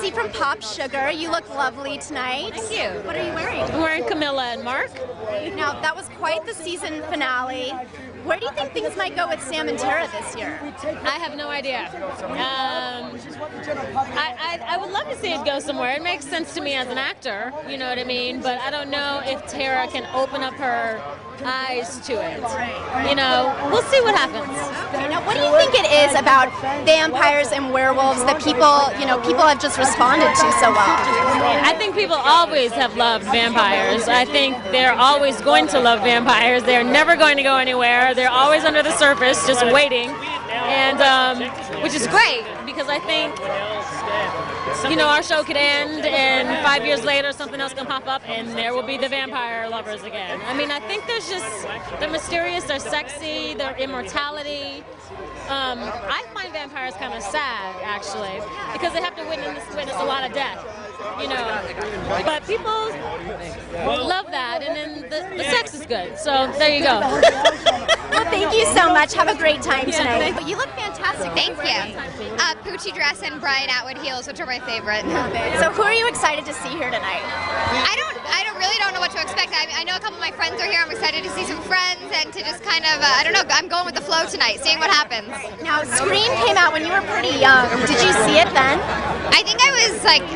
Lindsay from Pop Sugar. You look lovely tonight. Thank you. What are you wearing? I'm wearing Camilla and Mark. Now, that was quite the season finale. Where do you think things might go with Sam and Tara this year? I have no idea. I would love to see it go somewhere. It makes sense to me as an actor, you know what I mean? But I don't know if Tara can open up her eyes to it. You know, we'll see what happens. Okay, now, what do you think it is about vampires and werewolves that people have just responded to so well? I think people always have loved vampires. I think they're always going to love vampires. They're never going to go anywhere. They're always under the surface, just waiting, and which is great because I think, you know, our show could end and 5 years later something else can pop up and there will be the vampire lovers again. I mean, I think they're mysterious, they're sexy, their immortality. I find vampires kind of sad, actually, because they have to witness a lot of death, you know. But people love that, and then the sex is good. So there you go. Well, thank you so much. Have a great time tonight. You look fantastic. Thank you. Poochie dress and Brian Atwood heels, which are my favorite. So who are you excited to see here tonight? I really don't know what to expect. I know a couple of my friends are here. I'm excited to see some friends and to just kind of, I don't know, I'm going with the flow tonight, seeing what happens. Now, Scream came out when you were pretty young. Did you see it then? I think I was like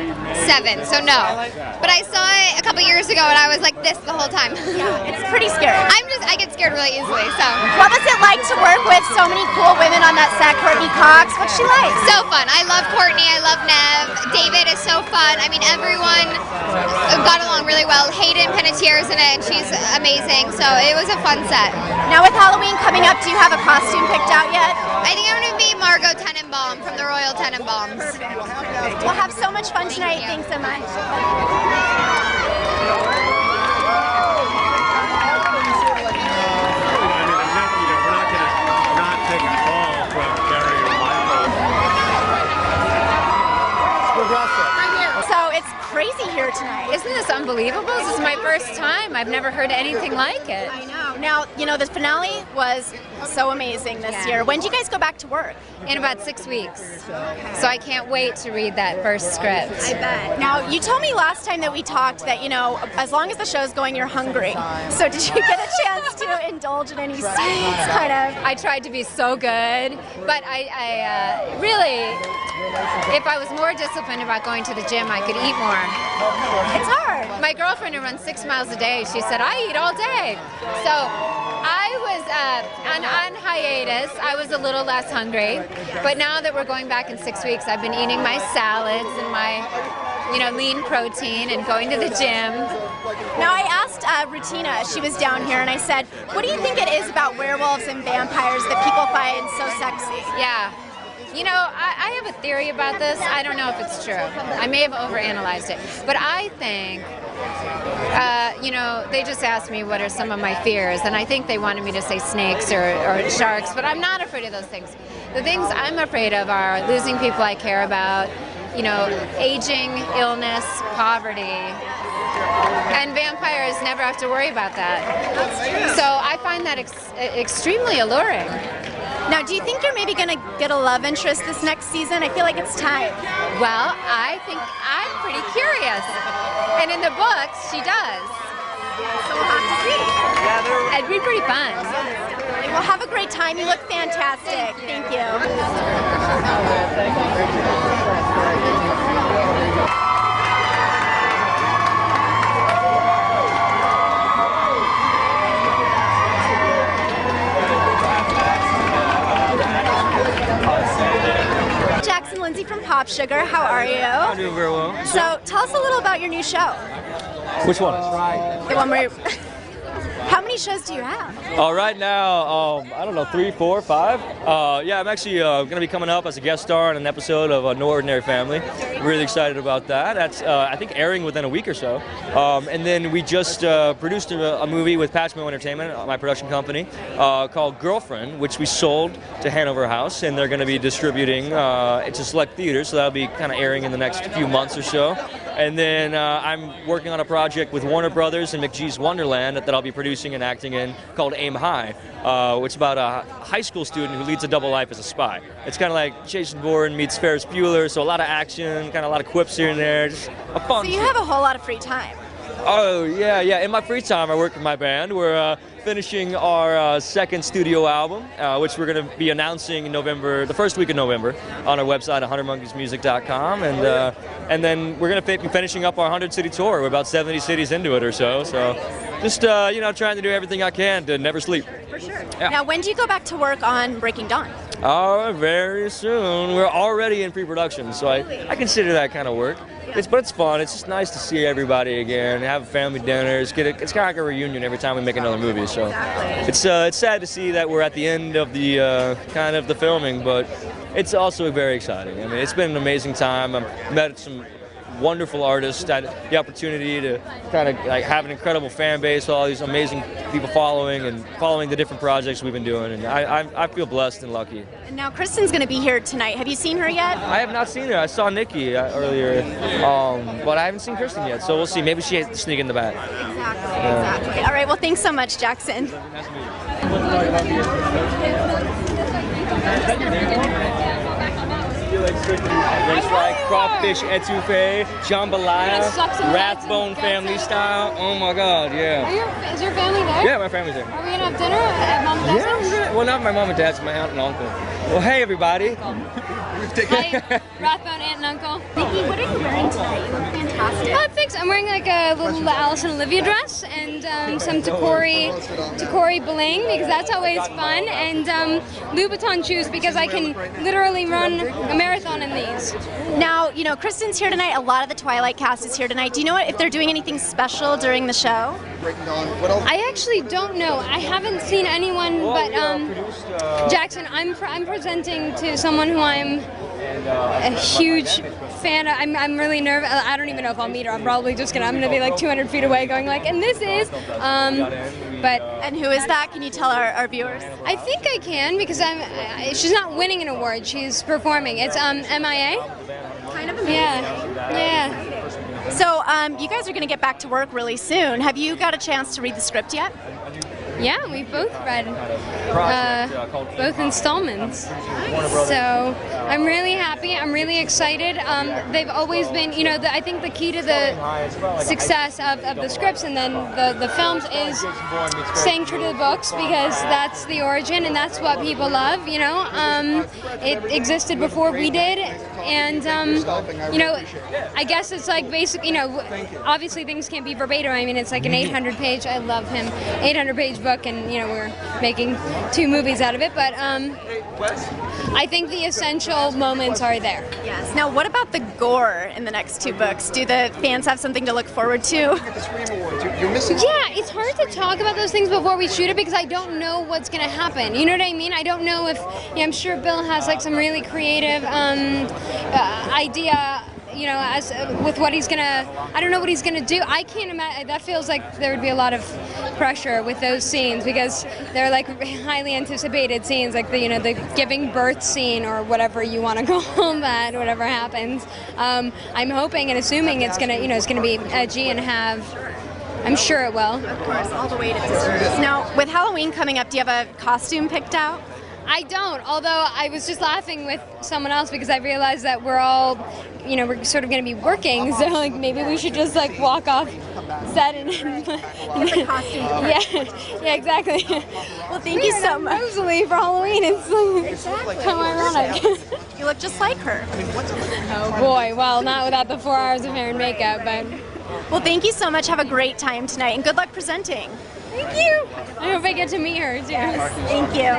7, so no. But I saw it a couple years ago and I was like this the whole time. Yeah, it's pretty scary. I get scared really easily, so. What was it like to work with so many cool women on that set? Courtney Cox, what's she like? So fun. I love Courtney, I love Nev. David is so fun. I mean, everyone got along really well. Hayden Panettiere's in it and she's amazing, so it was a fun set. Now with Halloween coming up, do you have a costume picked out yet? I think I'm going to be Margot Tenenbaum from the Royal Tenenbaums. Perfect. We'll have so much fun tonight. Thanks so much. So it's crazy here tonight. Isn't this unbelievable? This is my first time. I've never heard anything like it. I know. Now, you know, the finale was so amazing this year. When do you guys go back to work? In about 6 weeks. So I can't wait to read that first script. I bet. Now, you told me last time that we talked that, you know, as long as the show's going, you're hungry. So did you get a chance to indulge in any sweets, kind of? I tried to be so good, but I really, if I was more disciplined about going to the gym, I could eat more. It's hard. My girlfriend who runs 6 miles a day, she said, I eat all day. So I was on hiatus. I was a little less hungry. But now that we're going back in 6 weeks, I've been eating my salads and my, you know, lean protein and going to the gym. Now, I asked Rutina, she was down here, and I said, what do you think it is about werewolves and vampires that people find so sexy? Yeah. You know, I have a theory about this. I don't know if it's true. I may have overanalyzed it. But I think, you know, they just asked me what are some of my fears, and I think they wanted me to say snakes or sharks, but I'm not afraid of those things. The things I'm afraid of are losing people I care about, you know, aging, illness, poverty. And vampires never have to worry about that. That's true. So I find that extremely alluring. Now, do you think you're maybe going to get a love interest this next season? I feel like it's time. Well, I think I'm pretty curious. And in the books, she does. So we'll have to see. It'd be pretty fun. Well, have a great time. You look fantastic. Thank you. Lindsay from Pop Sugar, how are you? I'm doing very well. So, tell us a little about your new show. Which one? The one where how many shows do you have? Right now, I don't know, 3, 4, 5. Yeah, I'm actually going to be coming up as a guest star on an episode of No Ordinary Family. Really excited about that. That's, I think, airing within a week or so. And then we just produced a movie with Patchmo Entertainment, my production company, called Girlfriend, which we sold to Hanover House, and they're going to be distributing to select theaters, so that'll be kind of airing in the next few months or so. And then I'm working on a project with Warner Brothers and McGee's Wonderland that I'll be producing and acting in called Aim High, which is about a high school student who leads a double life as a spy. It's kind of like Jason Bourne meets Ferris Bueller, so a lot of action, kind of a lot of quips here and there, just a fun. So you have a whole lot of free time. Oh, yeah. In my free time, I work with my band. We're finishing our second studio album, which we're going to be announcing in November, the first week of November, on our website, 100monkeysmusic.com. And then we're going to be finishing up our 100-city tour. We're about 70 cities into it or so. So just, trying to do everything I can to never sleep. For sure. Yeah. Now, when do you go back to work on Breaking Dawn? Oh, very soon. We're already in pre-production, so I consider that kind of work. But it's fun. It's just nice to see everybody again, have family dinners. It's kind of like a reunion every time we make another movie. So it's sad to see that we're at the end of the kind of the filming, but it's also very exciting. I mean, it's been an amazing time. I've met some wonderful artists. I had the opportunity to kind of like have an incredible fan base, all these amazing people following the different projects we've been doing, and I feel blessed and lucky. And now Kristen's going to be here tonight. Have you seen her yet? I have not seen her. I saw Nikki earlier, but I haven't seen Kristen yet, so we'll see. Maybe she has to sneak in the back. Exactly. All right, well, thanks so much, Jackson. It's like crawfish etouffee, jambalaya, Rathbone family style. Oh my God, yeah. Is your family there? Yeah, my family's there. Are we gonna have dinner at Mom and Dad's house? Yeah, well, not my mom and dad's, my aunt and uncle. Well, hey everybody. Hi, Rathbone aunt and uncle. Nikki, what are you wearing tonight? You look fantastic. Thanks. I'm wearing like a little Alice and Olivia dress and some Takori bling because that's always fun, and Louboutin shoes because I can literally run a marathon in these. Now, Kristen's here tonight. A lot of the Twilight cast is here tonight. Do you know if they're doing anything special during the show? I actually don't know. I haven't seen anyone but Jackson. I'm presenting to someone who I'm a huge fan of. I'm really nervous. I don't even know if I'll meet her. I'm gonna be like 200 feet away going like, and this is, And who is that? Can you tell our viewers? I think I can because she's not winning an award. She's performing. It's MIA. Kind of amazing. Yeah. So you guys are going to get back to work really soon. Have you got a chance to read the script yet? Yeah, we've both read both installments. So I'm really happy. I'm really excited. They've always been, I think the key to the success of the scripts and then the films is staying true to the books because that's the origin and that's what people love. It existed before we did, and I guess it's like basic. Obviously things can't be verbatim. I mean, it's like an 800-page. I love him. 800-page book, and we're making 2 movies out of it, but I think the essential moments are there. Yes. Now, what about the gore in the next 2 books? Do the fans have something to look forward to? Yeah, it's hard to talk about those things before we shoot it because I don't know what's going to happen. You know what I mean? I don't know if, I'm sure Bill has like some really creative idea, as with what he's gonna, I don't know what he's gonna do. I can't imagine, that feels like there would be a lot of pressure with those scenes because they're like highly anticipated scenes, like the giving birth scene or whatever you want to call that, whatever happens. I'm hoping and assuming it's gonna, it's gonna be edgy and I'm sure it will. Of course, all the way to deserves. Now, with Halloween coming up, do you have a costume picked out? I don't, although I was just laughing with someone else because I realized that we're all, we're sort of going to be working, so like maybe we should just like walk off set and yeah, exactly. Well, thank you so much. Mostly for Halloween, it's like how ironic. You look just like her. Oh boy, well, not without the 4 hours of hair and makeup, but. Well, thank you so much. Have a great time tonight, and good luck presenting. Thank you. I hope I get to meet her too. Thank you.